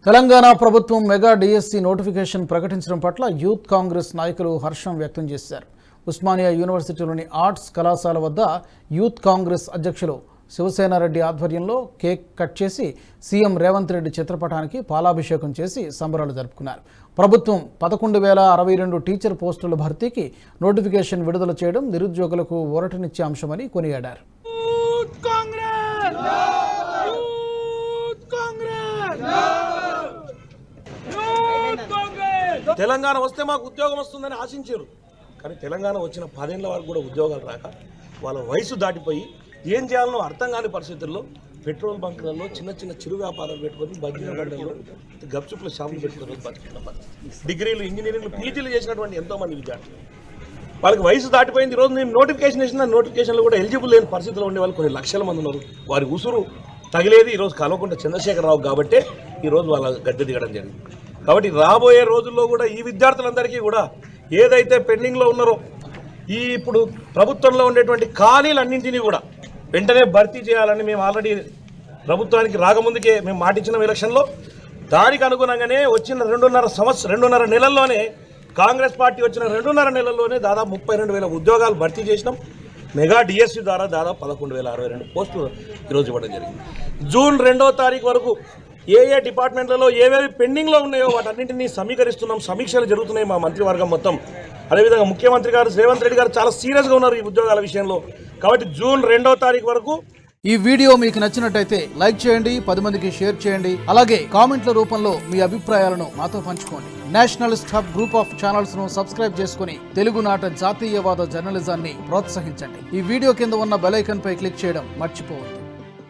తెలంగాణ ప్రభుత్వం mega DSC notification ప్రకటించడం పట్ల యూత్ కాంగ్రెస్ నాయకులు హర్షం వ్యక్తం చేశారు. ఉస్మానియా యూనివర్సిటీలోని ఆర్ట్స్ కళాశాల వద్ద యూత్ కాంగ్రెస్ అధ్యక్షులు శివసేనారెడ్డి ఆధ్వర్యంలో కేక్ కట్ చేసి సీఎం రేవంత్ రెడ్డి చిత్రపటానికి పాలాభిషేకం చేసి సంబరాలు జరుపుకున్నారు. ప్రభుత్వం 11,062 టీచర్ పోస్టుల భర్తీకి నోటిఫికేషన్ విడుదల చేయడం నిరుద్యోగులకు ఊరటనిచ్చే అంశమని కొనియాడారు. తెలంగాణ వస్తే మాకు ఉద్యోగం వస్తుందని ఆశించారు, కానీ తెలంగాణ వచ్చిన 10 ఏళ్ల వరకు కూడా ఉద్యోగాలు రాక వాళ్ళ వయసు దాటిపోయి ఏం చేయాలనో అర్థం కాని పరిస్థితుల్లో పెట్రోల్ బంకులలో చిన్న చిన్న చిరు వ్యాపారాలు పెట్టుకొని బడ్జెట్లో గప్చుప్పుల షాపులు పెట్టుకుని బతుకుతున్న డిగ్రీలు ఇంజనీరింగ్లు పీజీలు చేసినటువంటి ఎంతోమంది విద్యార్థులు వాళ్ళకి వయసు దాటిపోయింది. ఈరోజు నేను నోటిఫికేషన్ ఇచ్చిన నోటిఫికేషన్లో కూడా ఎలిజిబుల్ లేని పరిస్థితిలో ఉండే వాళ్ళు కొన్ని లక్షల మంది ఉన్నారు. వారి ఉసురు తగిలేది ఈరోజు కల్వకుంట్ల చంద్రశేఖరరావు కాబట్టే ఈరోజు వాళ్ళ గద్దె దిగడం జరిగింది. కాబట్టి రాబోయే రోజుల్లో కూడా ఈ విద్యార్థులందరికీ కూడా ఏదైతే పెండింగ్లో ఉన్నారో ఇప్పుడు ప్రభుత్వంలో ఉండేటువంటి ఖాళీలన్నింటినీ కూడా వెంటనే భర్తీ చేయాలని మేము ఆల్రెడీ ప్రభుత్వానికి రాకముందుకే మేము మాటిచ్చిన ఎలక్షన్లో దానికి అనుగుణంగానే వచ్చిన 2.5 నెలల్లోనే కాంగ్రెస్ పార్టీ వచ్చిన 2.5 నెలల్లోనే దాదాపు 32,000 ఉద్యోగాలు భర్తీ చేసినాం. మెగా డిఎస్సి ద్వారా దాదాపు 11,062 పోస్టులు ఈరోజు ఇవ్వడం జరిగింది. జూన్ 2వ తారీఖు వరకు ఏ డిపార్ట్మెంట్లలో ఏవేవి పెండింగ్లో ఉన్నాయో వాటన్నింటినీ సమీకరిస్తున్నాం. సమీక్షలు జరుగుతున్నాయి మా మంత్రివర్గం మొత్తం. అదేవిధంగా ముఖ్యమంత్రి గారు రేవంత్ రెడ్డి గారు చాలా సీరియస్గా ఉన్నారు ఈ ఉద్యోగాల విషయంలో. కాబట్టి జూన్ 2వ తారీఖు వరకు. ఈ వీడియో మీకు నచ్చినట్టయితే లైక్ చేయండి, 10 మందికి షేర్ చేయండి. అలాగే కామెంట్ల రూపంలో మీ అభిప్రాయాలను మాతో పంచుకోండి. Nationalist hub group of channels ను సబ్స్క్రైబ్ చేసుకుని తెలుగునాట జాతీయవాద జర్నలిజాన్ని ప్రోత్సహించండి. ఈ వీడియో కింద ఉన్న బెల్ ఐకాన్ పై క్లిక్ చేయడం మర్చిపోవద్దు.